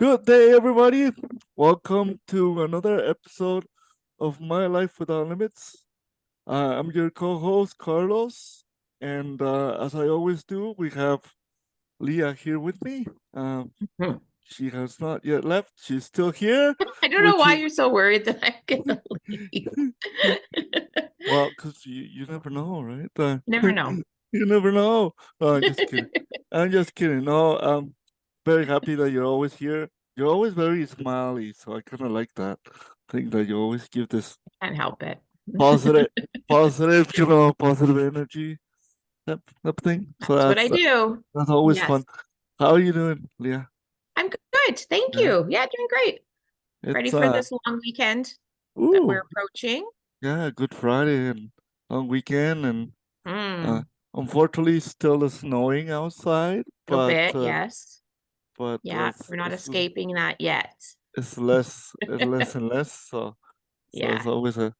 Good day, everybody. Welcome to another episode of My Life Without Limits. I'm your co-host, Carlos, and as I always do, we have Leah here with me. She has not yet left. She's still here. I don't know why you're so worried that I'm gonna leave. Well, because you never know, right? Never know. You never know. Oh, I'm just kidding. I'm just kidding. No, I'm very happy that you're always here. You're always very smiley, so I kind of like that thing that you always give this Can't help it. positive, positive energy, that thing. So That's what I do. that's always Yes. fun. How are you doing, Leah? I'm good. Thank you. Yeah, doing great. Ready It's for this long weekend that we're approaching. yeah, Good Friday and long weekend, and Mm, unfortunately still snowing outside, a but bit, yes. but Yeah, we're not escaping that yet. it's less and less. So it's Yeah, always a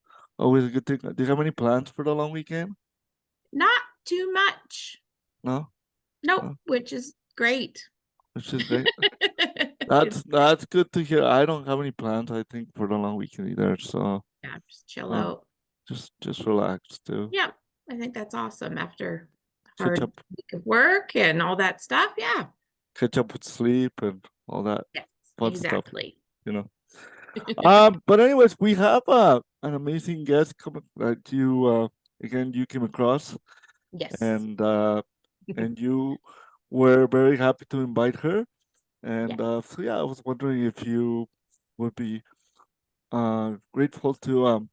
good thing. Do you have any plans for the long weekend? not too much. No, Nope, no, which is great. which is great. That's good to hear. I don't have any plans, I think, for the long weekend either. So Yeah, just chill out. just relax too. Yeah, I think that's awesome after a Catch hard up week of work and all that stuff. Yeah. catch up with sleep and all that Yes, fun stuff, exactly. you know. But anyways, we have an amazing guest coming that you again you came across, Yes. and you were very happy to invite her. And so yeah, I was wondering if you would be grateful to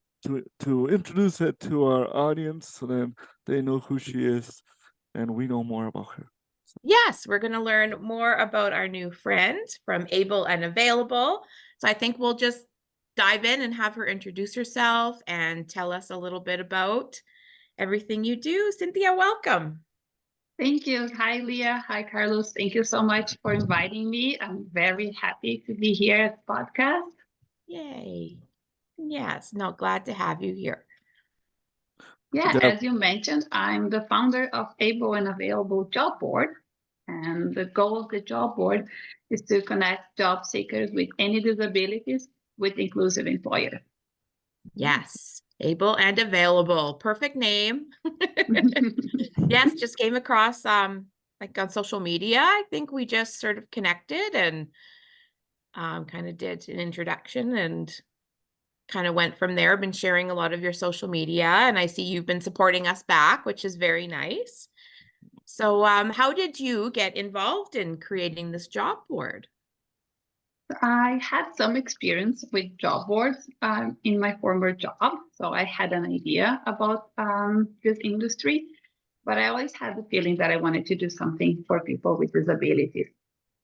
introduce it to our audience, so then they know who she is and we know more about her. Yes, we're going to learn more about our new friend from Able and Available. So I think we'll just dive in and have her introduce herself and tell us a little bit about everything you do. Cynthia, welcome. Thank you. Hi, Leah. Hi, Carlos. Thank you so much for inviting me. I'm very happy to be here at the podcast. Yay. Yes, no, glad to have you here. Yeah, as you mentioned, I'm the founder of Able and Available Job Board. And the goal of the job board is to connect job seekers with any disabilities with inclusive employer. Yes, Able and Available. Perfect name. Yes, just came across like on social media. I think we just sort of connected and kind of did an introduction and kind of went from there. Been sharing a lot of your social media, and I see you've been supporting us back, which is very nice. So how did you get involved in creating this job board? I had some experience with job boards in my former job, so I had an idea about this industry, but I always had the feeling that I wanted to do something for people with disabilities.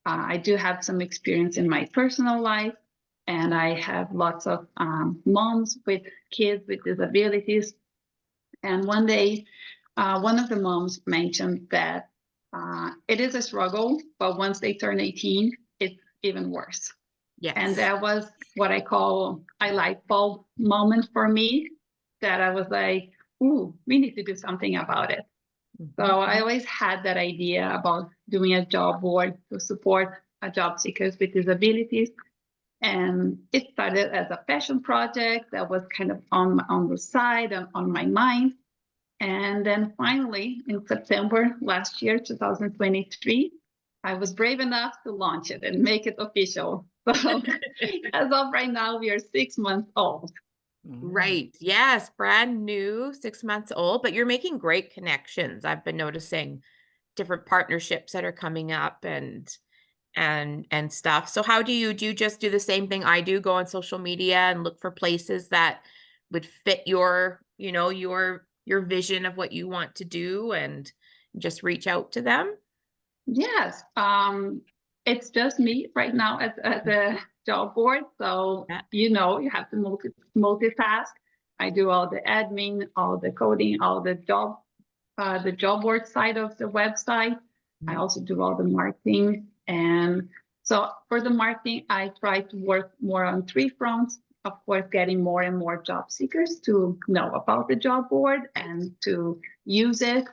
I do have some experience in my personal life, and I have lots of moms with kids with disabilities. And one day, one of the moms mentioned that it is a struggle, but once they turn 18, it's even worse. Yes. And that was what I call a light bulb moment for me, that I was like, ooh, we need to do something about it. So I always had that idea about doing a job board to support job seekers with disabilities. And it started as a passion project that was kind of on the side and on my mind. And then finally, in September last year, 2023, I was brave enough to launch it and make it official. So as of right now, we are 6 months old. Right. Yes. Brand new, 6 months old, but you're making great connections. I've been noticing different partnerships that are coming up and stuff. So how do you just do the same thing I do, go on social media and look for places that would fit your, your vision of what you want to do and just reach out to them? Yes. It's just me right now at the job board. So, you have to multitask. I do all the admin, all the coding, all the job board side of the website. I also do all the marketing. And so for the marketing, I try to work more on 3 fronts. Of course, getting more and more job seekers to know about the job board and to use it.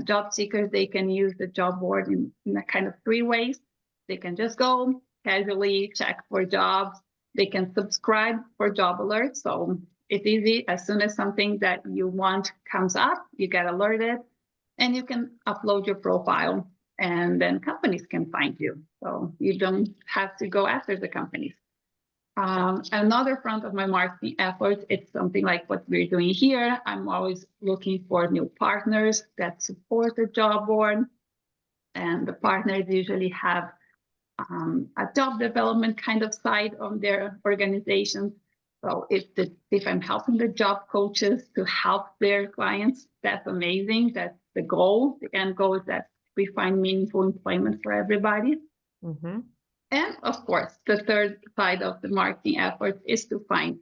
Job seekers, they can use the job board in a kind of 3 ways. They can just go, casually check for jobs. They can subscribe for job alerts. So it's easy. As soon as something that you want comes up, you get alerted and you can upload your profile and then companies can find you. So you don't have to go after the companies. Another front of my marketing efforts, it's something like what we're doing here. I'm always looking for new partners that support the job board. And the partners usually have a job development kind of side on their organizations. So if I'm helping the job coaches to help their clients, that's amazing. That's the goal. The end goal is that we find meaningful employment for everybody. Mm-hmm. And of course, the third side of the marketing effort is to find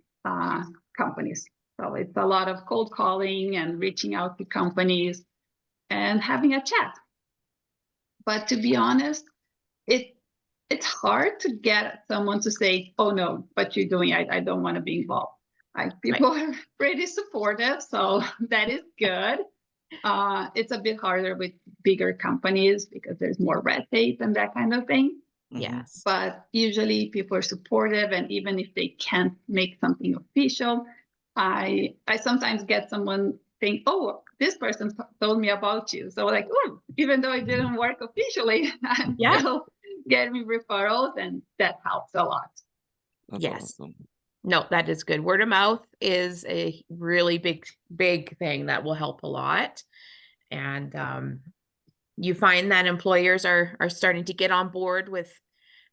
companies. So it's a lot of cold calling and reaching out to companies and having a chat. But to be honest, it's hard to get someone to say, oh no, what you're doing, I don't want to be involved. People are pretty supportive, so that is good. It's a bit harder with bigger companies because there's more red tape and that kind of thing. Yes. But usually people are supportive, and even if they can't make something official, I sometimes get someone think, oh, this person told me about you. So like, oh, even though it didn't work officially, I'm still getting referrals, and that helps a lot. That's Yes. awesome. No, that is good. Word of mouth is a really big thing that will help a lot. And you find that employers are starting to get on board with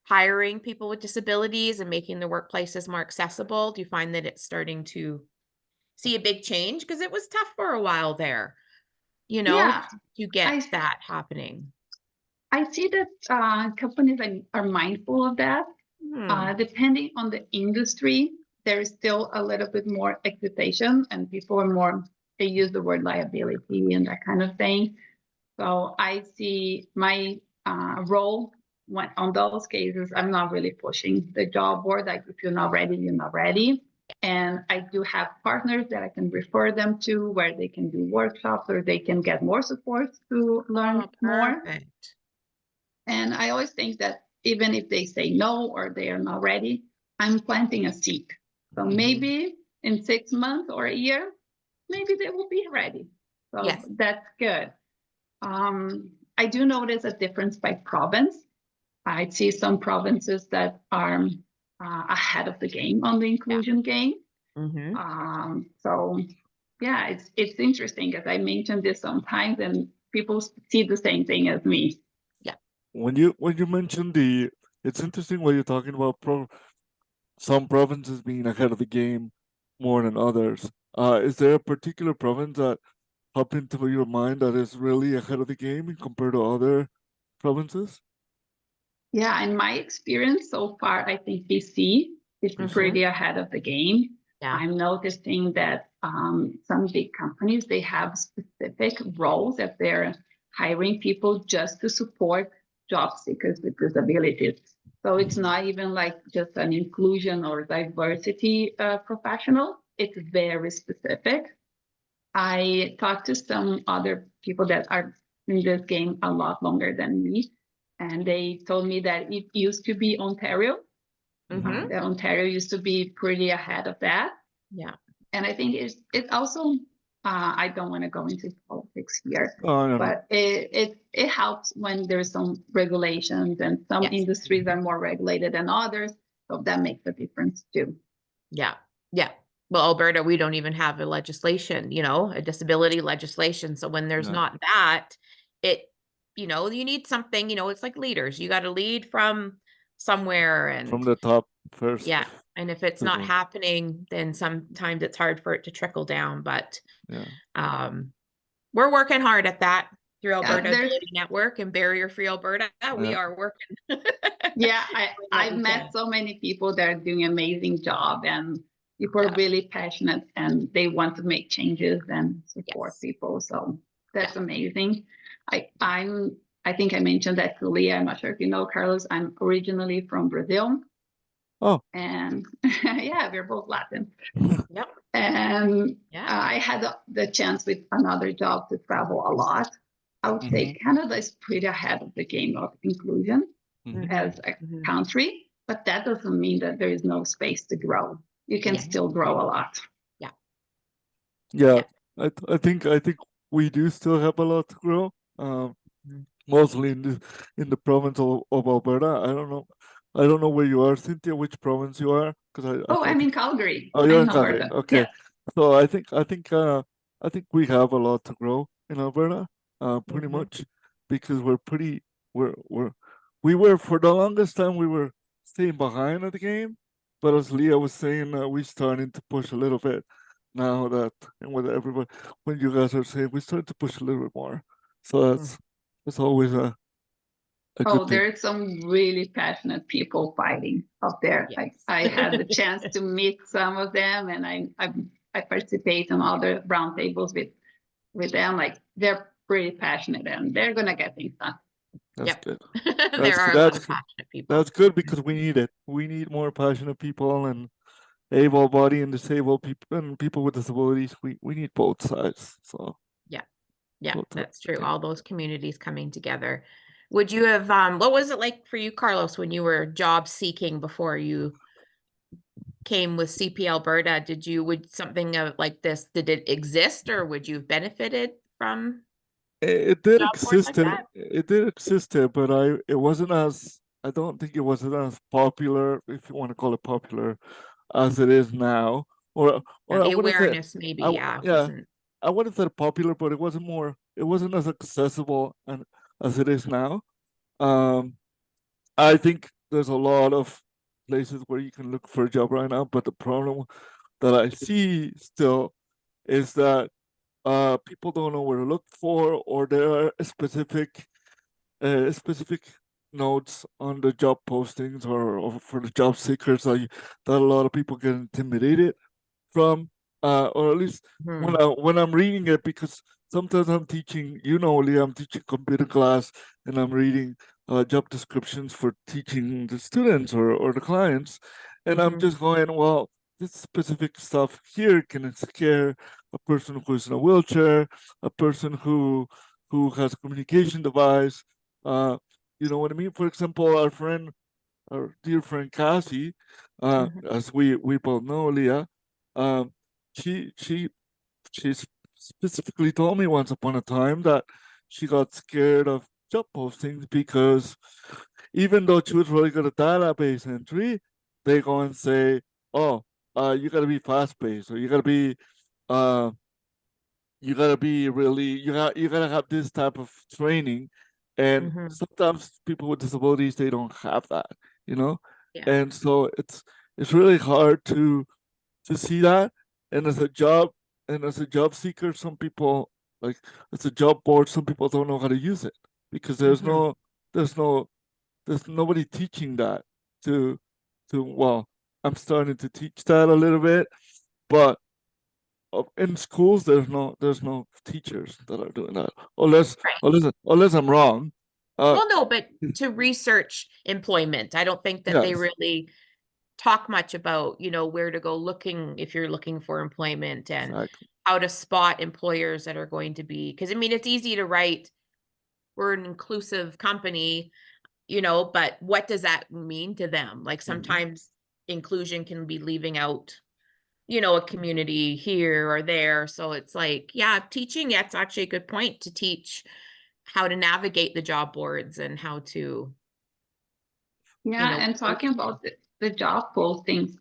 hiring people with disabilities and making the workplaces more accessible. Do you find that it's starting to see a big change? Because it was tough for a while there, you know, to get that happening. I see that companies are mindful of that. Depending on the industry, there is still a little bit more hesitation, and people are more, they use the word liability and that kind of thing. So I see my role on those cases, I'm not really pushing the job board. Like, if you're not ready, you're not ready. And I do have partners that I can refer them to where they can do workshops or they can get more support to learn more. And I always think that even if they say no or they are not ready, I'm planting a seed. So maybe in 6 months or a year, maybe they will be ready. So that's good. I do notice a difference by province. I see some provinces that are ahead of the game on the inclusion game. So yeah, it's interesting, as I mentioned this sometimes, and people see the same thing as me. When you mentioned it's interesting what you're talking about. Some provinces being ahead of the game more than others. Is there a particular province that popped into your mind that is really ahead of the game compared to other provinces? Yeah, in my experience so far, I think BC is pretty ahead of the game. I'm noticing that some big companies, they have specific roles that they're hiring people just to support job seekers with disabilities. So it's not even like just an inclusion or diversity professional. It's very specific. I talked to some other people that are in this game a lot longer than me, and they told me that it used to be Ontario. That Ontario used to be pretty ahead of that. And I think it's also, I don't want to go into politics here, but it helps when there's some regulations, and some industries are more regulated than others. So that makes a difference too. Well, Alberta, we don't even have a legislation, a disability legislation. So when there's not that, you need something, it's like leaders. You got to lead from somewhere, and from the top first. And if it's not happening, then sometimes it's hard for it to trickle down. But we're working hard at that through Alberta Ability Network and Barrier Free Alberta. We are working. I've met so many people that are doing an amazing job, and people are really passionate and they want to make changes and support people. So that's amazing. I think I mentioned that to Leah. I'm not sure if you know, Carlos, I'm originally from Brazil. And we're both Latin. And I had the chance with another job to travel a lot. I would say Canada is pretty ahead of the game of inclusion. as a country, but that doesn't mean that there is no space to grow. You can still grow a lot. Yeah, I think we do still have a lot to grow. Mostly in the province of Alberta. I don't know where you are, Cynthia. Which province you are? Because I'm in Calgary. Oh, you're I'm in Calgary. Alberta. Okay. Yes. So I think we have a lot to grow in Alberta. Pretty much because we were for the longest time we were staying behind at the game, but as Leah was saying, we starting to push a little bit now that and with everybody when you guys are saying we started to push a little bit more. So that's always a good thing. There are some really passionate people fighting up there. Yes. I had the chance to meet some of them, and I participate in other roundtables with them. Like they're pretty passionate, and they're gonna get things done. That's good. There are a lot of passionate people. That's good because we need it. We need more passionate people and able-bodied and disabled people and people with disabilities. We need both sides. So yeah, that's true. All those communities coming together. Would you have what was it like for you, Carlos, when you were job seeking before you came with CP Alberta? Would something like this, did it exist, or would you have benefited from it did job boards like exist that? it did exist there, but I don't think it wasn't as popular, if you want to call it popular, as it is now. Or The I wouldn't say awareness maybe, wasn't. I wouldn't say popular, but it wasn't as accessible and as it is now. I think there's a lot of places where you can look for a job right now, but the problem that I see still is that people don't know where to look for, or there are specific notes on the job postings or for the job seekers that a lot of people get intimidated from, or at least when I'm reading it, because sometimes I'm teaching, Leah, I'm teaching computer class and I'm reading job descriptions for teaching the students or the clients, and I'm just going, well, this specific stuff here can scare a person who's in a wheelchair, a person who has a communication device. You know what I mean? For example, our dear friend Cassie, as we both know, Leah, she specifically told me once upon a time that she got scared of job postings because even though she was really good at database entry, they go and say, "Oh, you gotta be fast paced, or you gotta be really you gotta have this type of training," and sometimes people with disabilities, they don't have that, and so it's really hard to see that. And as a job seeker, some people, like, as a job board, some people don't know how to use it because there's nobody teaching that well, I'm starting to teach that a little bit, but in schools there's no teachers that are doing that, unless I'm wrong. Well, no, but to research employment, I don't think that they really talk much about, where to go looking if you're looking for employment, and how to spot employers that are going to be, because I mean, it's easy to write, we're an inclusive company, but what does that mean to them? Like sometimes inclusion can be leaving out, a community here or there. So it's like, teaching, it's actually a good point to teach how to navigate the job boards and how to. And talking about the job postings,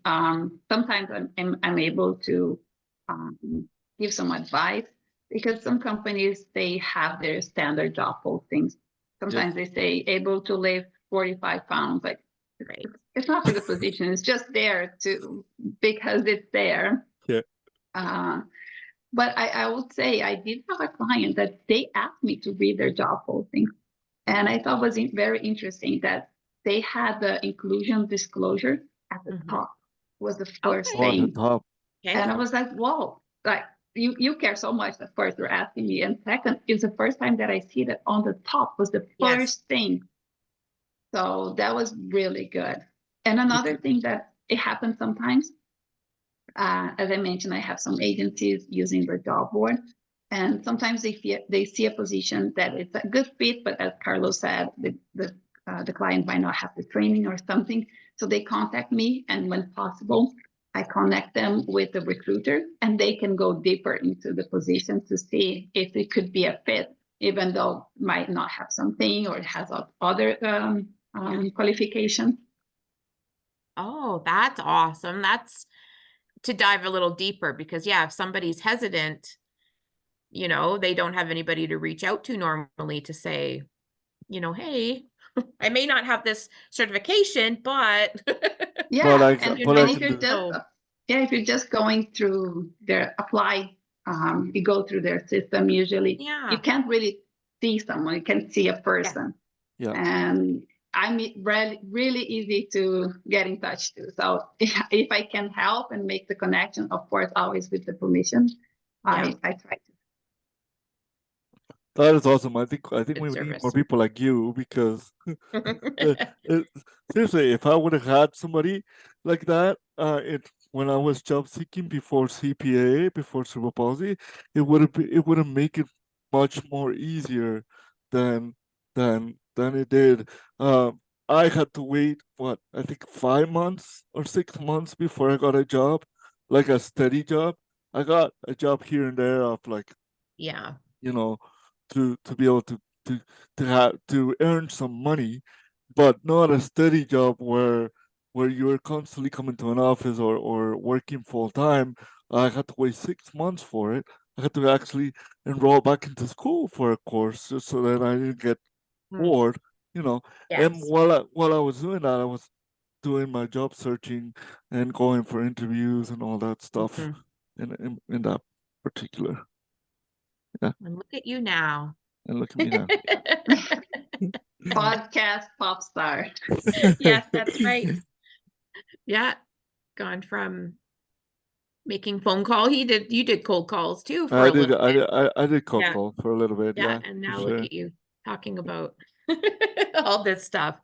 sometimes I'm able to give some advice, because some companies, they have their standard job postings. Sometimes they say able to lift 45 pounds. Like, it's not for the position, it's just there because it's there. But I would say I did have a client that they asked me to read their job postings, and I thought was very interesting that they had the inclusion disclosure at the top, was the first thing. At the top. And I was like, whoa, like you care so much that first you're asking me. And second, it's the first time that I see that on the top was the first thing. So that was really good. And another thing that it happens sometimes, as I mentioned, I have some agencies using the job board. And sometimes they see a position that it's a good fit, but as Carlos said, the the client might not have the training or something. So they contact me, and when possible, I connect them with the recruiter, and they can go deeper into the position to see if it could be a fit, even though it might not have something or it has other qualifications. Oh, that's awesome. That's to dive a little deeper because, yeah, if somebody's hesitant, you know, they don't have anybody to reach out to normally to say, you know, hey, I may not have this certification, but Yeah, I and but I if can you're do. just if you're just going through their apply, you go through their system. Usually, you can't really see someone. You can see a person, Yeah. and I'm really easy to get in touch to. So if I can help and make the connection, of course, always with the permission, I try to. That is awesome. I think Good we need service. more people like you because seriously, if I would have had somebody like that, when I was job seeking before CPA, before cerebral palsy, it would have make it much more easier than it did. I had to wait I think 5 months or 6 months before I got a job, like a steady job. I got a job here and there of like, you know, to be able to earn some money, but not a steady job where you're constantly coming to an office or working full time. I had to wait 6 months for it. I had to actually enroll back into school for a course just so that I didn't get bored, you know. And while I was doing that, I was doing my job searching and going for interviews and all that stuff in that particular. Yeah. And look at you now. And look at me now. Podcast pop star. Yes, that's right. Yeah. Gone from making phone call. You did cold calls too for a little bit. I did cold call for a little bit. Yeah. And now look at you talking about all this stuff.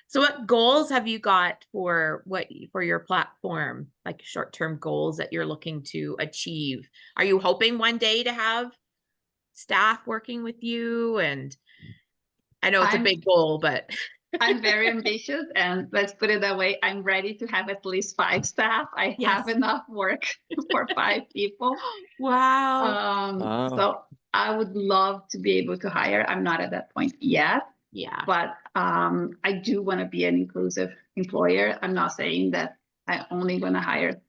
So what goals have you got for your platform, like short-term goals that you're looking to achieve? Are you hoping one day to have staff working with you? And I know it's a big goal, but I'm very ambitious, and let's put it that way. I'm ready to have at least 5 staff. I have enough work for 5 people. Wow. So I would love to be able to hire. I'm not at that point yet. Yeah. But I do want to be an inclusive employer. I'm not saying that I only want to hire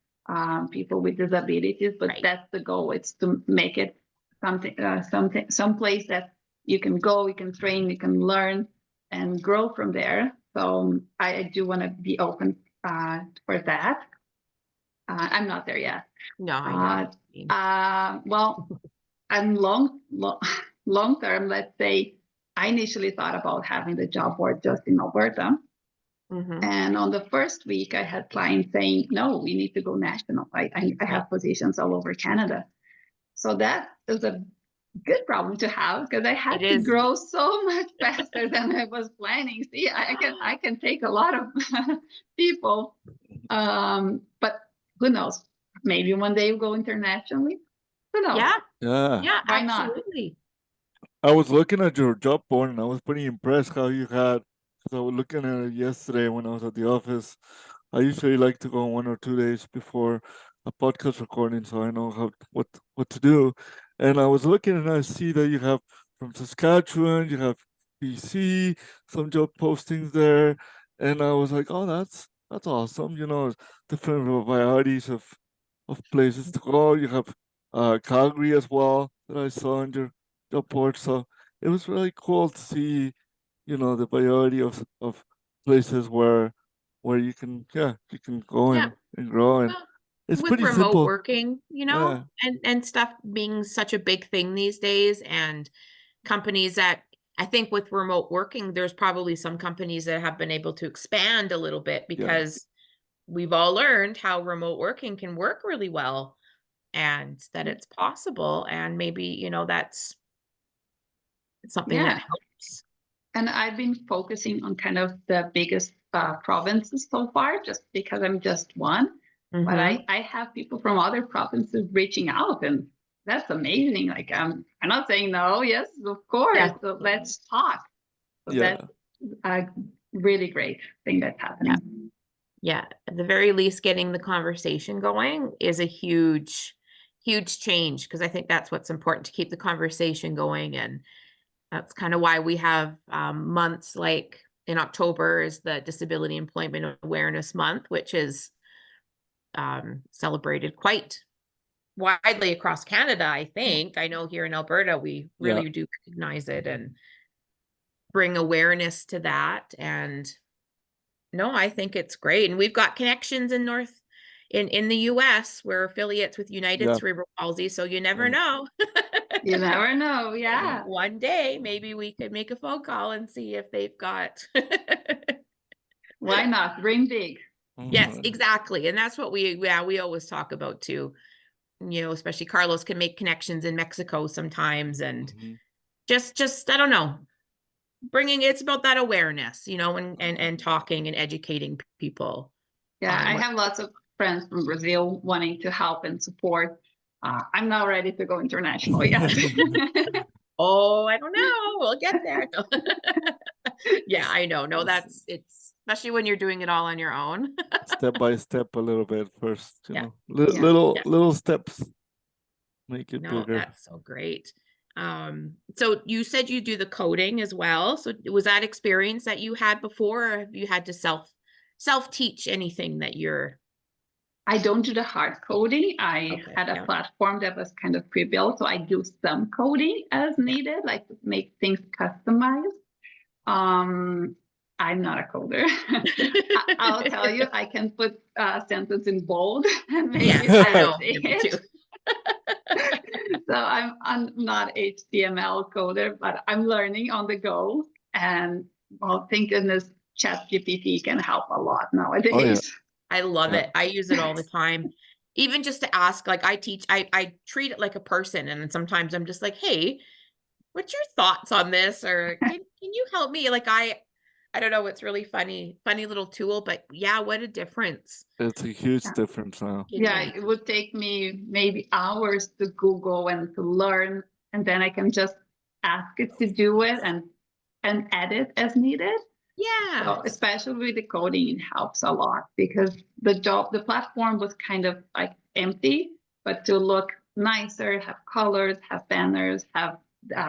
people with disabilities, but that's the goal. It's to make it some place that you can go, you can train, you can learn and grow from there. So I do want to be open for that. I'm not there yet. No, I know. Well, I'm long term, let's say, I initially thought about having the job board just in Alberta. And on the first week, I had clients saying, no, we need to go national. I have positions all over Canada. So that is a good problem to have because I had to grow so much faster than I was planning. See, I can take a lot of people, but who knows? Maybe one day we'll go internationally. Who knows? Yeah, Why absolutely. Not? I was looking at your job board and I was pretty impressed how you had, because I was looking at it yesterday when I was at the office. I usually like to go 1 or 2 days before a podcast recording so I know what to do. And I was looking and I see that you have from Saskatchewan, you have BC, some job postings there. And I was like, oh, that's awesome. You know, different varieties of places to go. You have Calgary as well that I saw on your job board. So it was really cool to see, you know, the variety of places where you can go and grow. And it's with pretty remote simple. working, you know, and stuff being such a big thing these days, and companies that I think with remote working, there's probably some companies that have been able to expand a little bit because we've all learned how remote working can work really well and that it's possible. And maybe, you know, that's something that helps. And I've been focusing on kind of the biggest provinces so far, just because I'm just one. But I have people from other provinces reaching out, and that's amazing. Like I'm not saying no. Yes, of course. So let's talk. So a really great thing that's happening. Yeah, at the very least, getting the conversation going is a huge change, because I think that's what's important, to keep the conversation going. And that's kind of why we have months like in October is the Disability Employment Awareness Month, which is celebrated quite widely across Canada, I think. I know here in Alberta, we really do recognize it and bring awareness to that. And no, I think it's great. And we've got connections in the US. We're affiliates with United Cerebral Palsy, so you never know. You never know. Yeah. One day, maybe we could make a phone call and see if they've got. Why not? Dream big. Yes, exactly. And that's what we always talk about too. You know, especially Carlos can make connections in Mexico sometimes. And just, I don't know, it's about that awareness, you know, and talking and educating people. Yeah, I have lots of friends from Brazil wanting to help and support. I'm not ready to go international yet. Oh, I don't know. We'll get there. Yeah, I know. No, it's especially when you're doing it all on your own. Step by step, a little bit first, you know, little steps make it bigger. That's so great. So you said you do the coding as well. So was that experience that you had before, or have you had to self teach anything that you're? I don't do the hard coding. I had a platform that was kind of pre-built, so I do some coding as needed, like to make things customized. I'm not a coder. I'll tell you, I can put a sentence in bold and maybe that's it. So I'm not HTML coder, but I'm learning on the go. And well, thank goodness ChatGPT can help a lot nowadays. Oh, yeah. I love it. I use it all the time. Even just to ask, like I treat it like a person. And then sometimes I'm just like, hey, what's your thoughts on this? Or can you help me? Like, I don't know. It's really funny little tool, but yeah, what a difference. It's a huge difference now. Yeah, it would take me maybe hours to Google and to learn, and then I can just ask it to do it and edit as needed. Yeah. So especially with the coding, it helps a lot, because the platform was kind of like empty, but to look nicer, have colors, have banners, have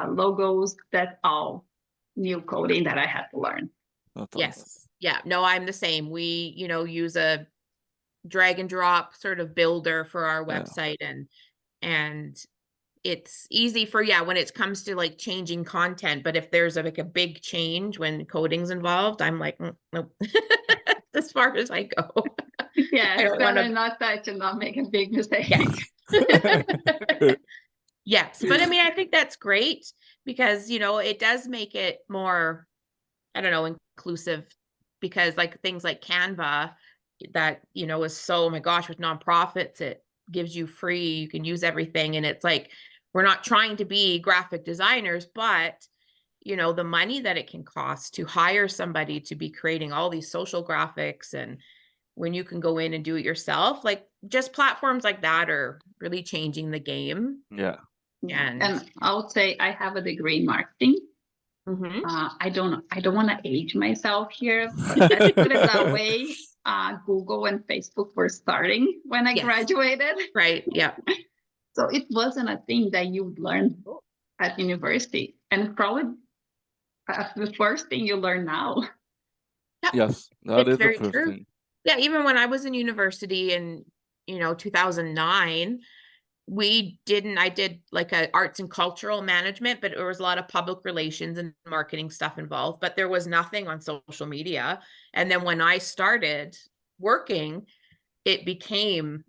logos, that's all new coding that I had to learn. That's yes. awesome. Yeah. No, I'm the same. We, use a drag and drop sort of builder for our website, and it's easy for, when it comes to like changing content. But if there's like a big change when coding's involved, I'm like, nope. As far as I go. Yeah, it's better not touch and not make a big mistake. Yes. Yes. But I mean, I think that's great, because, it does make it more, I don't know, inclusive, because like things like Canva that, is so, oh my gosh, with nonprofits, it gives you free, you can use everything. And it's like, we're not trying to be graphic designers, but the money that it can cost to hire somebody to be creating all these social graphics, and when you can go in and do it yourself, like just platforms like that are really changing the game. Yeah. And I would say I have a degree in marketing. I don't want to age myself here, but let's put it that way. Google and Facebook were starting when I graduated. Right. Yeah. So it wasn't a thing that you would learn at university, and probably the first thing you learn now. Yes, that is the first thing. Yeah, even when I was in university in 2009, I did like a arts and cultural management, but there was a lot of public relations and marketing stuff involved, but there was nothing on social media. And then when I started working, it became,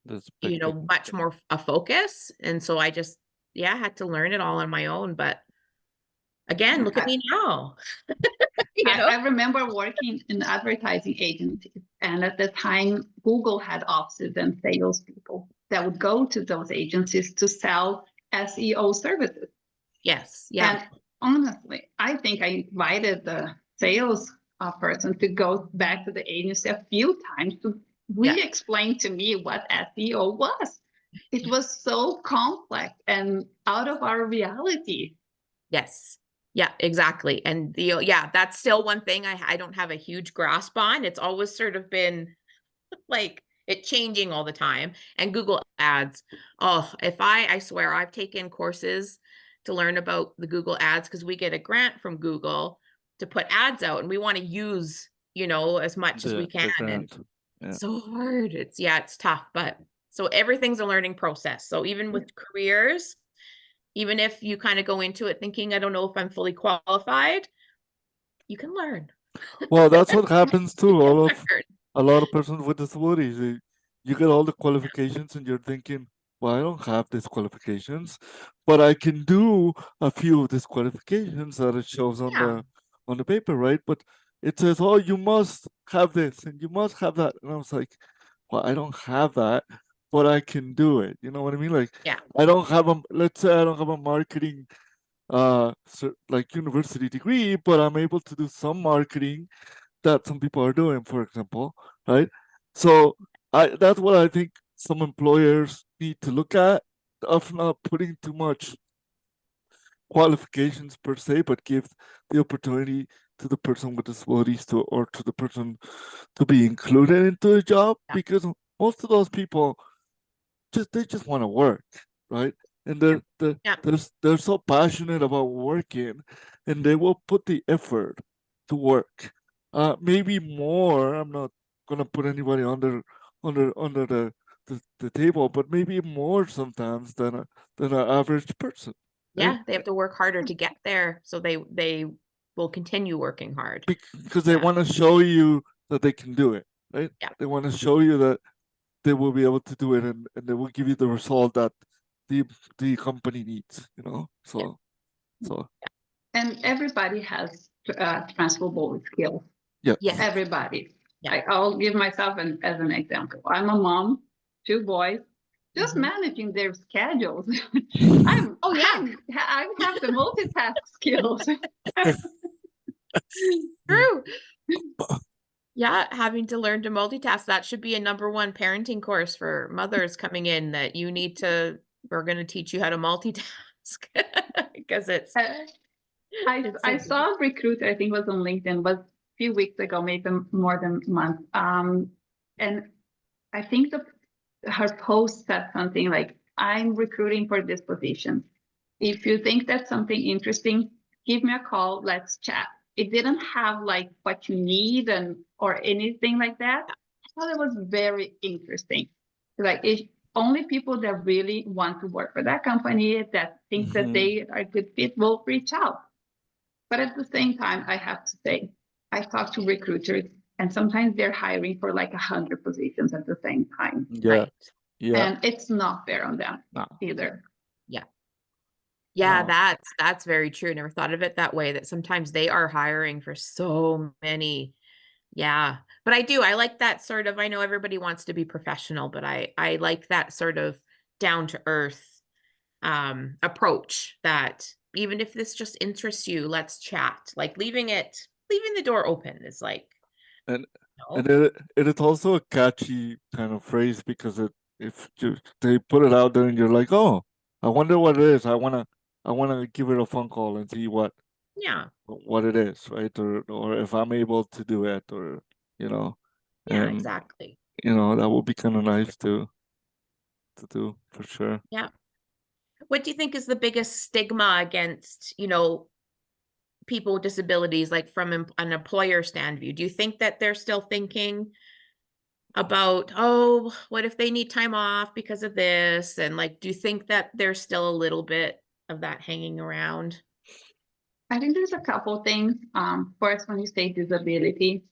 much more a focus. And so I just, had to learn it all on my own. But again, look at me now. I remember working in advertising agencies, and at the time, Google had offices and salespeople that would go to those agencies to sell SEO services. Yes. Yeah. And honestly, I think I invited the sales person to go back to the agency a few times to re-explain to me what SEO was. It was so complex and out of our reality. Yes. Yeah, exactly. And that's still one thing I don't have a huge grasp on. It's always sort of been like it changing all the time. And Google Ads. Oh, I swear I've taken courses to learn about the Google Ads because we get a grant from Google to put ads out and we want to use, as much as we can. The And grant. Yeah. it's so hard. It's tough, but so everything's a learning process. So even with careers, even if you kind of go into it thinking, I don't know if I'm fully qualified, you can learn. Well, that's what happens too. Learn. A lot of persons with disabilities, you get all the qualifications and you're thinking, well, I don't have these qualifications, but I can do a few of these qualifications that it shows on Yeah. the paper, right? But it says, oh, you must have this and you must have that. And I was like, well, I don't have that, but I can do it. You know what I mean? Like, Yeah. let's say I don't have a marketing like university degree, but I'm able to do some marketing that some people are doing, for example, right? So that's what I think some employers need to look at, of not putting too much qualifications per se, but give the opportunity to the person with disabilities or to the person to be included into a job, because most of those people they just want to work, right? And they're so passionate about working, and they will put the effort to work. Maybe more. I'm not gonna put anybody under the table, but maybe more sometimes than an average person. Yeah, Right? they have to work harder to get there, so they will continue working hard. Because they want to show you that they can do it, right? Yeah. They want to show you that they will be able to do it, and they will give you the result that the company needs, so And everybody has transferable skills. yeah. Everybody. Yeah. I'll give myself as an example. I'm a mom, 2 boys, just managing their schedules. I have the multitask skills. True. Yeah, having to learn to multitask, that should be a #1 parenting course for mothers coming in, that we're going to teach you how to multitask because it's I saw a recruiter, I think it was on LinkedIn, was a few weeks ago, maybe more than a month. And I think her post said something like, I'm recruiting for this position. If you think that's something interesting, give me a call, let's chat. It didn't have like what you need or anything like that. I thought it was very interesting. Like only people that really want to work for that company, that think that they are a good fit, will reach out. But at the same time, I have to say, I talk to recruiters, and sometimes they're hiring for like 100 positions at the same time. Yeah. Right. Yeah. And it's not fair on them either. Yeah. Yeah, that's very true. Never thought of it that way, that sometimes they are hiring for so many. Yeah. But I like that sort of, I know everybody wants to be professional, but I like that sort of down to earth approach, that even if this just interests you, let's chat. Like leaving the door open is like, and it is also a catchy kind of phrase, because they put it out there and you're like, oh, I wonder what it is. I wanna give it a phone call and see what it is, right? Or if I'm able to do it, or and exactly. that would be kind of nice to do, for sure. Yeah. What do you think is the biggest stigma against, people with disabilities, like from an employer stand view? Do you think that they're still thinking about, oh, what if they need time off because of this? And like, do you think that there's still a little bit of that hanging around? I think there's a couple things. First, when you say disability,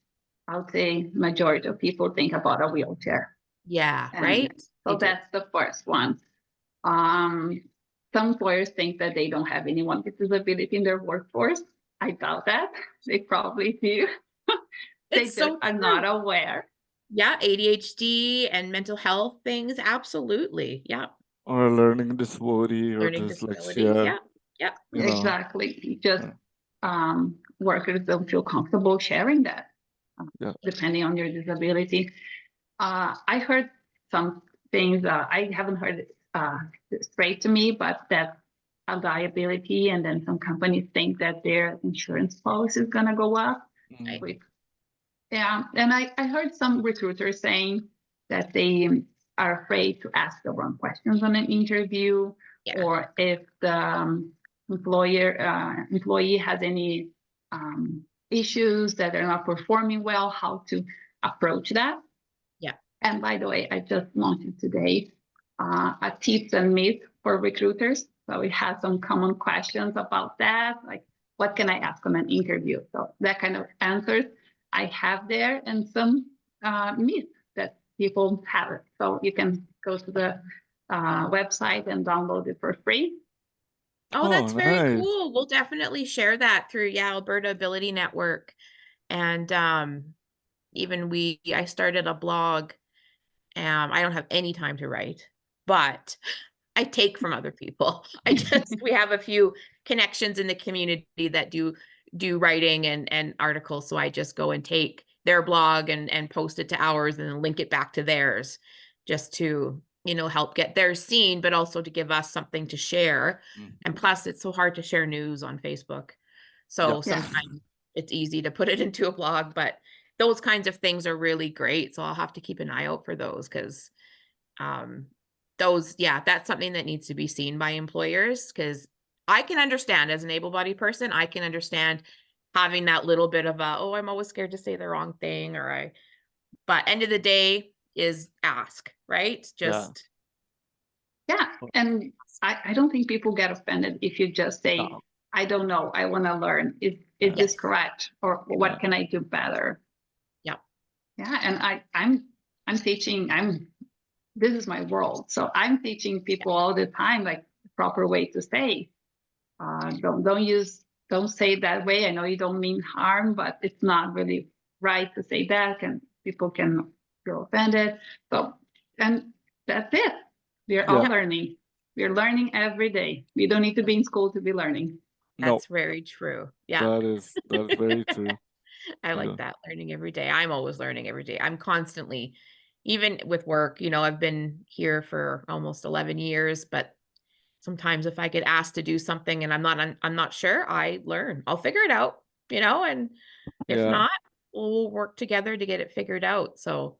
I would say majority of people think about a wheelchair. Yeah, And right? so that's the first one. Some employers think that they don't have anyone with disability in their workforce. I doubt that. They probably do. They It's just are not aware. Yeah, ADHD and mental health things, absolutely. Yeah. Or a learning disability or Learning disabilities. dyslexia. Yeah. Exactly. Just workers don't feel comfortable sharing that, depending on your disability. I heard some things, I haven't heard it straight to me, but that a liability, and then some companies think that their insurance policy is going to go up. Mhm. Yeah, and I heard some recruiters saying that they are afraid to ask the wrong questions on an interview, Yeah. or if the employee has any issues that they're not performing well, how to approach that. Yeah. And by the way, I just launched today a tips and myths for recruiters. So it has some common questions about that, like what can I ask on an interview? So that kind of answers I have there, and some myths that people have it. So you can go to the website and download it for free. Oh, that's very nice. cool. We'll definitely share that through Alberta Ability Network. And even I started a blog. I don't have any time to write, but I take from other people. We have a few connections in the community that do writing and articles. So I just go and take their blog and post it to ours and then link it back to theirs, just to, help get theirs seen, but also to give us something to share. And plus it's so hard to share news on Facebook. So sometimes it's easy to put it into a blog, but those kinds of things are really great. So I'll have to keep an eye out for those, because that's something that needs to be seen by employers, because I can understand, as an able-bodied person, I can understand having that little bit of I'm always scared to say the wrong thing, but end of the day is ask, right? Just and I don't think people get offended if you just say, I don't know, I want to learn. Is this correct? Or what can I do better? And I'm teaching, this is my world. So I'm teaching people all the time, like the proper way to say, don't say it that way. I know you don't mean harm, but it's not really right to say that, and people can feel offended. So, and that's it. We're all learning. We're learning every day. We don't need to be in school to be learning. That's very true. Yeah. That is very true. I like that, learning every day. I'm always learning every day. I'm constantly, even with work, I've been here for almost 11 years, but sometimes if I get asked to do something and I'm not sure, I learn. I'll figure it out, and if not, we'll work together to get it figured out. So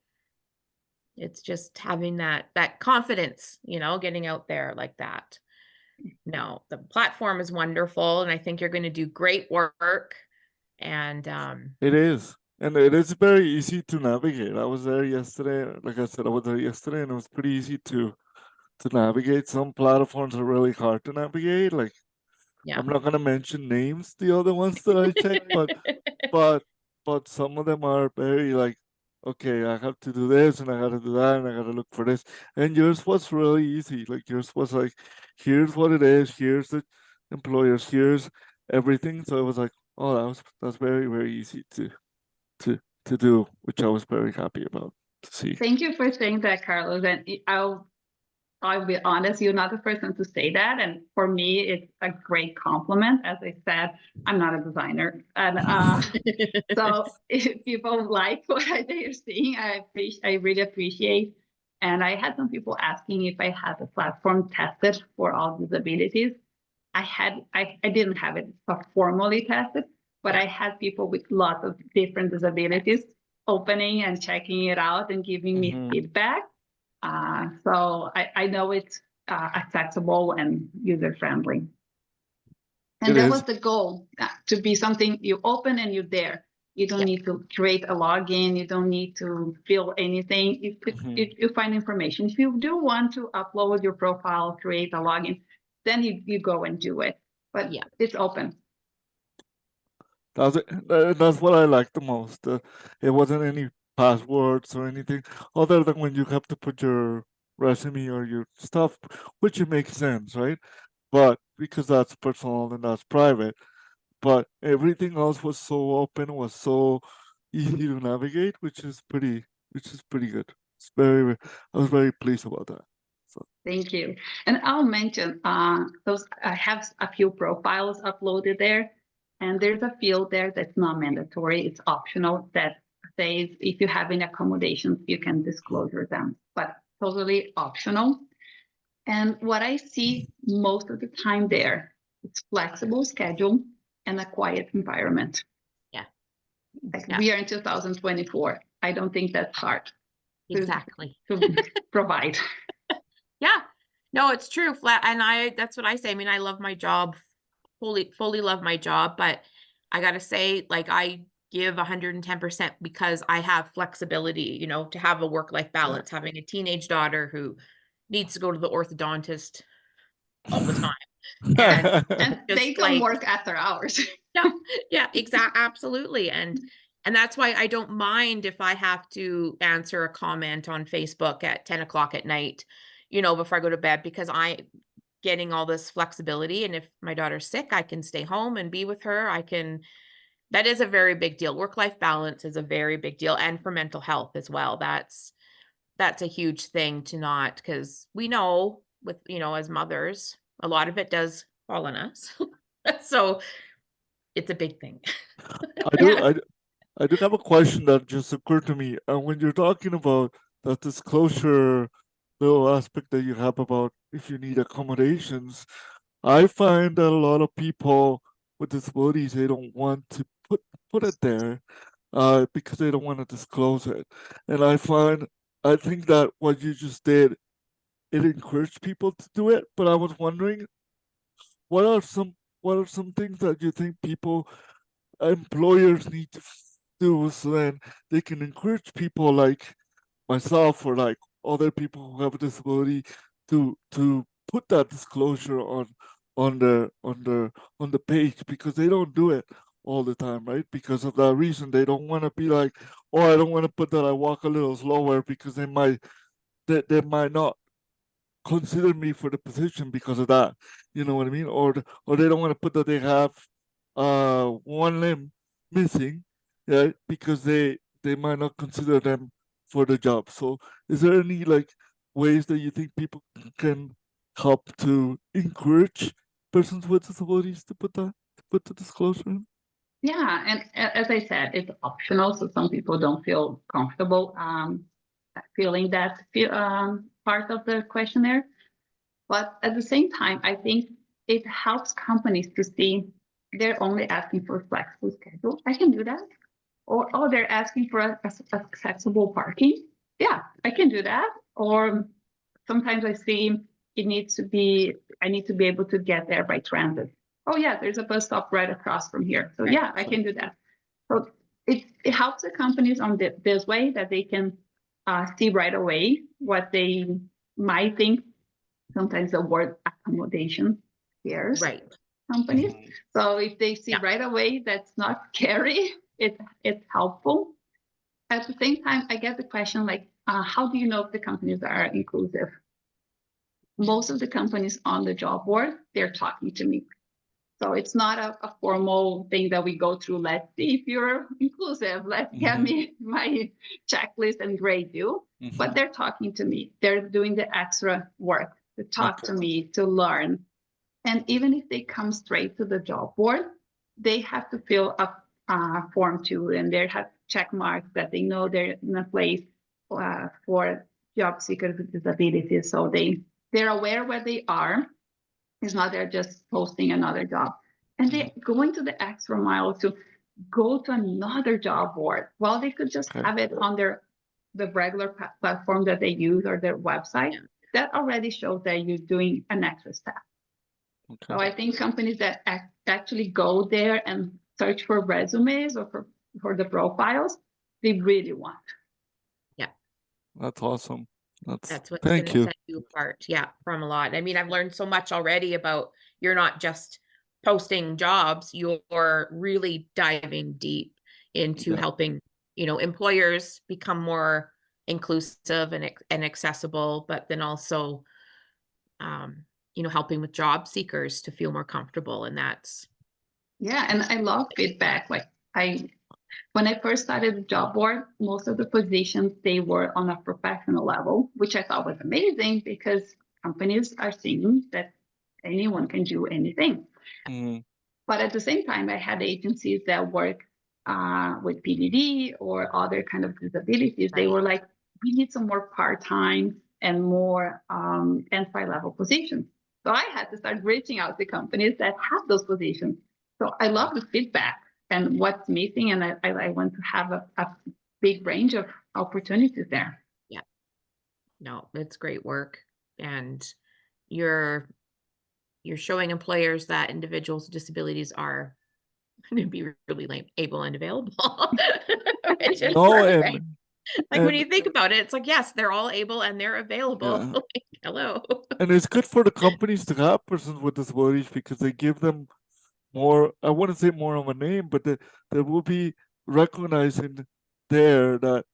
it's just having that confidence, getting out there like that. No, the platform is wonderful, and I think you're going to do great work. And it is. And it is very easy to navigate. I was there yesterday. Like I said, I was there yesterday, and it was pretty easy to navigate. Some platforms are really hard to navigate. Like, I'm not gonna mention names, the other ones that I checked, but some of them are very like, okay, I have to do this and I gotta do that and I gotta look for this. And yours was really easy. Like, yours was like, here's what it is, here's the employers, here's everything. So it was like, oh, that's very, very easy to do, which I was very happy about to see. Thank you for saying that, Carlos. And I'll be honest, you're not the person to say that. And for me, it's a great compliment. As I said, I'm not a designer. And so if people like what they're seeing, I really appreciate. And I had some people asking if I had the platform tested for all disabilities. I didn't have it formally tested, but I had people with lots of different disabilities opening and checking it out and giving me feedback. So I know it's accessible and user-friendly. And that was the goal, to be something you open and you're there. You don't need to create a login. You don't need to fill anything. You find information. If you do want to upload your profile, create a login, then you go and do it. But it's open. That's what I like the most. It wasn't any passwords or anything, other than when you have to put your resume or your stuff, which it makes sense, right? But because that's personal and that's private. But everything else was so open, was so easy to navigate, which is pretty good. I was very pleased about that. So. Thank you. And I'll mention those. I have a few profiles uploaded there, and there's a field there that's not mandatory. It's optional, that says if you have any accommodations, you can disclose them, but totally optional. And what I see most of the time there, it's flexible schedule and a quiet environment. Yeah. Like Yeah. we are in 2024. I don't think that's hard Exactly. to provide. Yeah. No, it's true. Flat. And that's what I say. I mean, I love my job, fully love my job, but I gotta say, like, I give 110% because I have flexibility, you know, to have a work-life balance, having a teenage daughter who needs to go to the orthodontist all the time. And And they just can like, work after hours. yeah, exactly. Absolutely. And that's why I don't mind if I have to answer a comment on Facebook at 10 o'clock at night, you know, before I go to bed, because I getting all this flexibility. And if my daughter's sick, I can stay home and be with her. That is a very big deal. Work-life balance is a very big deal. And for mental health as well. That's a huge thing to not, because we know with, you know, as mothers, a lot of it does fall on us. So it's a big thing. I do. I do have a question that just occurred to me. When you're talking about that disclosure little aspect that you have about if you need accommodations, I find that a lot of people with disabilities, they don't want to put it there because they don't want to disclose it. And I think that what you just did, it encouraged people to do it. But I was wondering, what are some things that you think employers need to do so then they can encourage people like myself or like other people who have a disability to put that disclosure on the page, because they don't do it all the time, right? Because of that reason, they don't want to be like, oh, I don't want to put that I walk a little slower, because they might not consider me for the position because of that. You know what I mean? Or they don't want to put that they have one limb missing, right? Because they might not consider them for the job. So is there any like ways that you think people can help to encourage persons with disabilities to put the disclosure in? Yeah, and as I said, it's optional, so some people don't feel comfortable filling that part of the questionnaire. But at the same time, I think it helps companies to see they're only asking for a flexible schedule. I can do that. Or, oh, they're asking for a accessible parking. Yeah, I can do that. Or sometimes I see I need to be able to get there by transit. Oh yeah, there's a bus stop right across from here. So yeah, I can do that. So it helps the companies on this way that they can see right away what they might think. Sometimes the word accommodation scares Right. companies. So if they see Yeah. right away that's not scary, it's helpful. At the same time, I get the question like, how do you know if the companies are inclusive? Most of the companies on the job board, they're talking to me. So it's not a formal thing that we go through. Let's see if you're inclusive. Let's get me my checklist and grade you. But they're talking to me. They're doing the extra work to talk to me, to learn. And even if they come straight to the job board, they have to fill up form 2, and they have check marks that they know they're in a place for job seekers with disabilities. So they're aware where they are. It's not they're just posting another job. And they're going to the extra mile to go to another job board. Well, they could just have it on the regular platform that they use or their website. That already shows that you're doing an extra step. So I think companies that actually go there and search for resumes or for the profiles, they really want. Yeah. That's awesome. That's what's Thank going to you. set you apart. Yeah. From a lot. I mean, I've learned so much already about you're not just posting jobs, you're really diving deep into helping, you know, employers become more inclusive and accessible, but then also, you know, helping with job seekers to feel more comfortable. And that's. Yeah. And I love feedback. Like when I first started the job board, most of the positions, they were on a professional level, which I thought was amazing because companies are seeing that anyone can do anything. But at the same time, I had agencies that work with PDD or other kind of disabilities. They were like, we need some more part-time and more entry-level positions. So I had to start reaching out to companies that have those positions. So I love the feedback and what's missing, and I want to have a big range of opportunities there. Yeah. No, it's great work. And you're showing employers that individuals with disabilities are going to be really able and available. Which is No, perfect. Like when and you think about it, it's like, yes, they're all able and they're available. yeah, Like, hello. and it's good for the companies to have persons with disabilities because they give them more, I wouldn't say more of a name, but they will be recognizing there that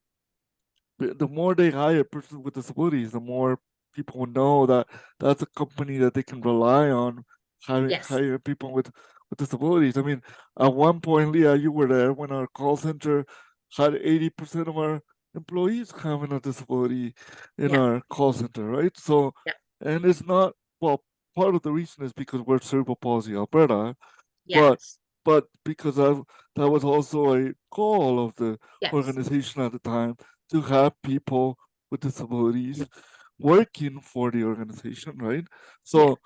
the more they hire persons with disabilities, the more people will know that that's a company that they can rely on Yes. hire people with disabilities. I mean, at one point, Leah, you were there when our call center had 80% of our employees having a disability in Yeah. our call center, right? So, Yeah. and it's not, well, part of the reason is because we're Cerebral Palsy Alberta, Yes. but because that was also a goal of the Yes. organization at the time to have people with disabilities working for the organization, right? So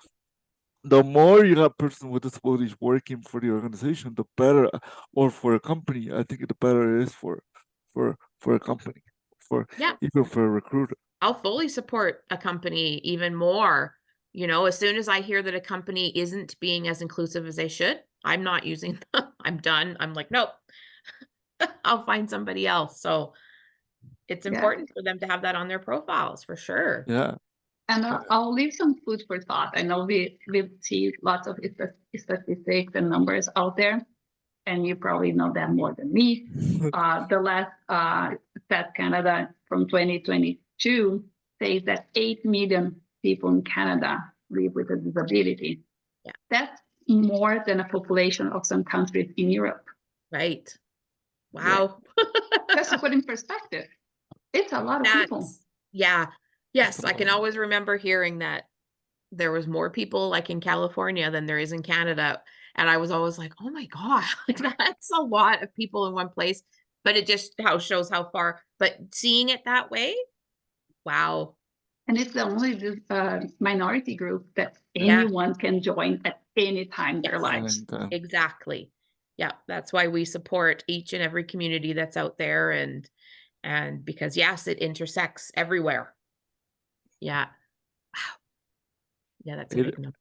the more you have person with disabilities working for the organization, the better, or for a company, I think the better it is for a company, for Yeah. even for a recruiter. I'll fully support a company even more. You know, as soon as I hear that a company isn't being as inclusive as they should, I'm not using them. I'm done. I'm like, nope, I'll find somebody else. So it's important for them to have that on their profiles for sure. Yeah. And I'll leave some food for thought. I know we see lots of statistics and numbers out there, and you probably know that more than me. The last Stat Canada from 2022 says that 8 million people in Canada live with a disability. Yeah. That's more than a population of some countries in Europe. Right. Wow. Just to put in perspective, it's a lot of people. Yeah. Yes, I can always remember hearing that there was more people like in California than there is in Canada. And I was always like, oh my God, like that's a lot of people in one place. But it just shows how far, but seeing it that way, wow. And it's the only minority group that anyone can join at any time in their lives. Exactly. Yeah, that's why we support each and every community that's out there, and because yes, it intersects everywhere. Yeah. Wow. Yeah, that's a big number.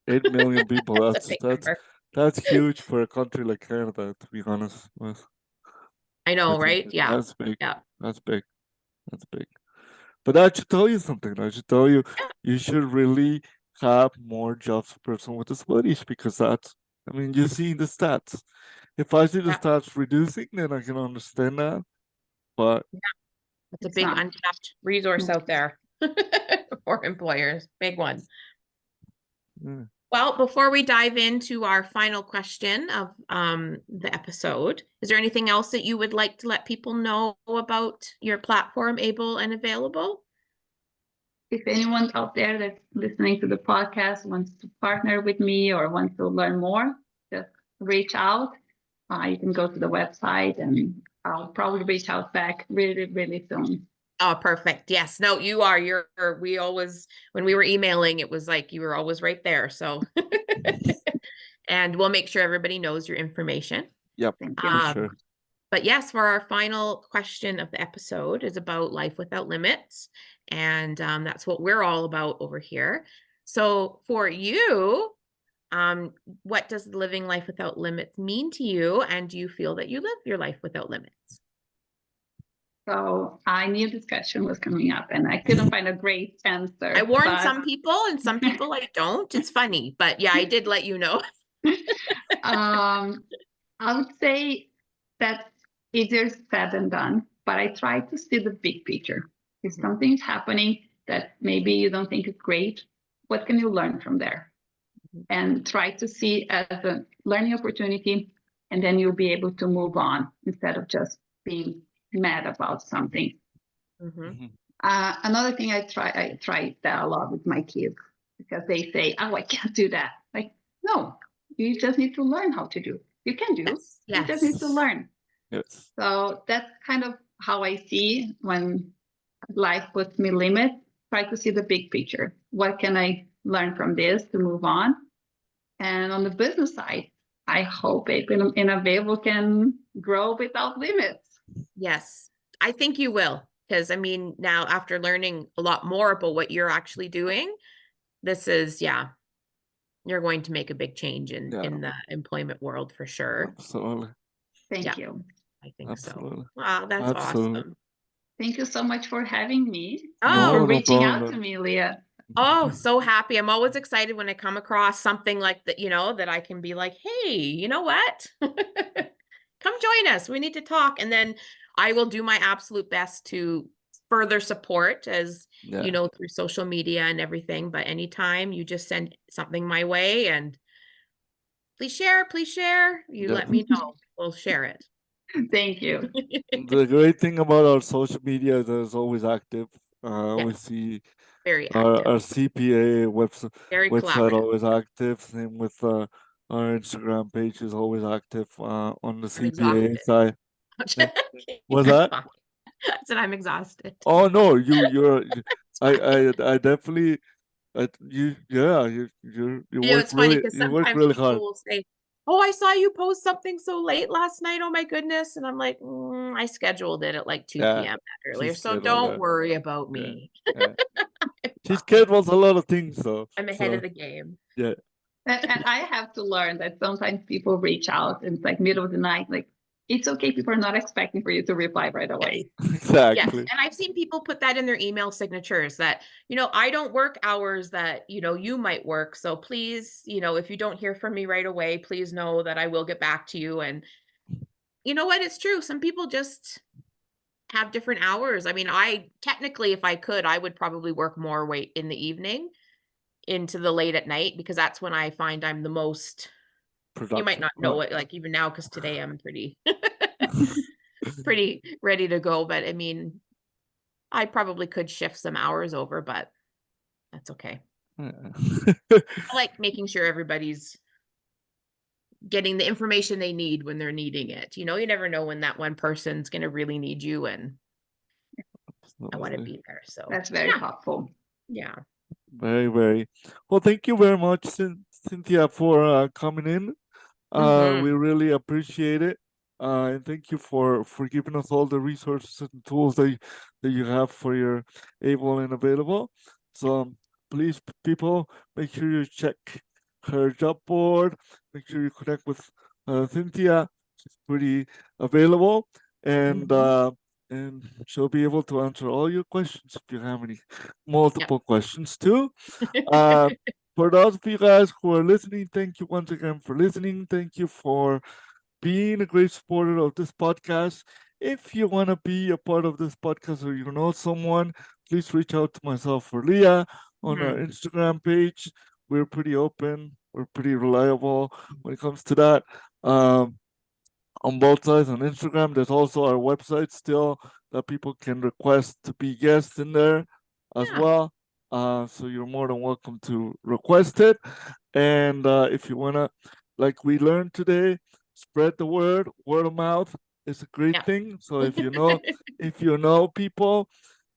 8 million people. That's a big number. That's huge for a country like Canada, to be honest with. I know, right? Yeah. That's big. Yeah. That's big. That's big. But that should tell you something. I should tell you, you should really have more jobs for person with disabilities, because that's, I mean, you see the stats. If I see the stats reducing, then I can understand that. But it's a big untapped resource out there for employers. Big one. Well, before we dive into our final question of the episode, is there anything else that you would like to let people know about your platform, Able and Available? If anyone out there that's listening to the podcast wants to partner with me or wants to learn more, just reach out. You can go to the website and I'll probably reach out back really, really soon. Oh, perfect. Yes. No, you are. We always, when we were emailing, it was like you were always right there. So, and we'll make sure everybody knows your information. Yep. Sure. But yes, for our final question of the episode is about life without limits. And that's what we're all about over here. So for you, what does living life without limits mean to you? And do you feel that you live your life without limits? So I knew this question was coming up and I couldn't find a great answer. I warned some people and some people I don't. It's funny, but yeah, I did let you know. I would say that's easier said than done, but I try to see the big picture. If something's happening that maybe you don't think is great, what can you learn from there? And try to see as a learning opportunity, and then you'll be able to move on instead of just being mad about something. Another thing I try that a lot with my kids, because they say, oh, I can't do that. Like, no, you just need to learn how to do. You can do. Yes. You just need to learn. Yes. So that's kind of how I see when life puts me limits. try to see the big picture. What can I learn from this to move on? And on the business side, I hope Able and Available can grow without limits. Yes, I think you will. Because I mean, now after learning a lot more about what you're actually doing, this is, you're going to make a big change in the employment world for sure. Absolutely. Thank you. I think Absolutely. so. Wow, that's awesome. Thank you so much for having me. Oh, for No reaching out problem. to me, Leah. Oh, so happy. I'm always excited when I come across something like that, that I can be like, hey, you know what? Come join us. We need to talk. And then I will do my absolute best to further support as, through social media and everything. But anytime you just send something my way and please share, you let me know. We'll share it. Thank you. The great thing about our social media is that it's always active. We see very our active. CPA Very website collaborative. always active. Same with our Instagram page is always active on the CPA side. What's that? I said I'm exhausted. Oh no, you're I definitely you work It's funny really because you work sometimes really people hard. will say, oh, I saw you post something so late last night. Oh my goodness. And I'm like, I scheduled it at like 2 p.m. that earlier. So don't worry about me. Yeah. She schedules a lot of things though. I'm ahead of the game. Yeah. And I have to learn that sometimes people reach out and it's like middle of the night, like it's okay. People are not expecting for you to reply right away. Exactly. Yes. And I've seen people put that in their email signatures that, I don't work hours that, you might work. So please, if you don't hear from me right away, please know that I will get back to you. And you know what? It's true. Some people just have different hours. I mean, technically, if I could, I would probably work more late in the evening into the late at night, because that's when I find I'm the most productive. You might not know it, like even now, because today I'm pretty pretty ready to go. But I mean, I probably could shift some hours over, but that's okay. I like making sure everybody's getting the information they need when they're needing it. You never know when that one person's going to really need you, and I want to be there. So that's very helpful. Yeah. Very, very. Well, thank you very much, Cynthia, for coming in. We really appreciate it. And thank you for giving us all the resources and tools that you have for your able and available. So please, people, make sure you check her job board. Make sure you connect with Cynthia. She's pretty available, and she'll be able to answer all your questions if you have any multiple questions too. For those of you guys who are listening, thank you once again for listening. Thank you for being a great supporter of this podcast. If you want to be a part of this podcast or you know someone, please reach out to myself or Leah on our Instagram page. We're pretty open. We're pretty reliable when it comes to that. On both sides, on Instagram, there's also our website still that people can request to be guests in there as well. So you're more than welcome to request it. And if you want to, like we learned today, spread the word. Word of mouth is a great thing. So if you know people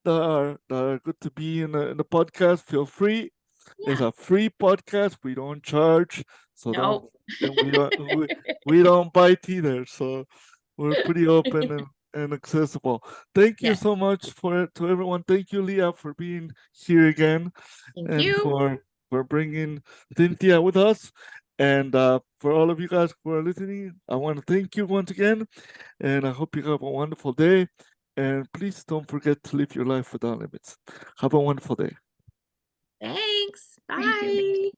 that are good to be in the podcast, feel free. It's a free podcast. We don't charge, so we don't bite either. So we're pretty open and accessible. Thank you so much to everyone. Thank you, Leah, for being here again. Thank you. For bringing Cynthia with us. And for all of you guys who are listening, I want to thank you once again. And I hope you have a wonderful day. And please don't forget to live your life without limits. Have a wonderful day. Thanks. Bye.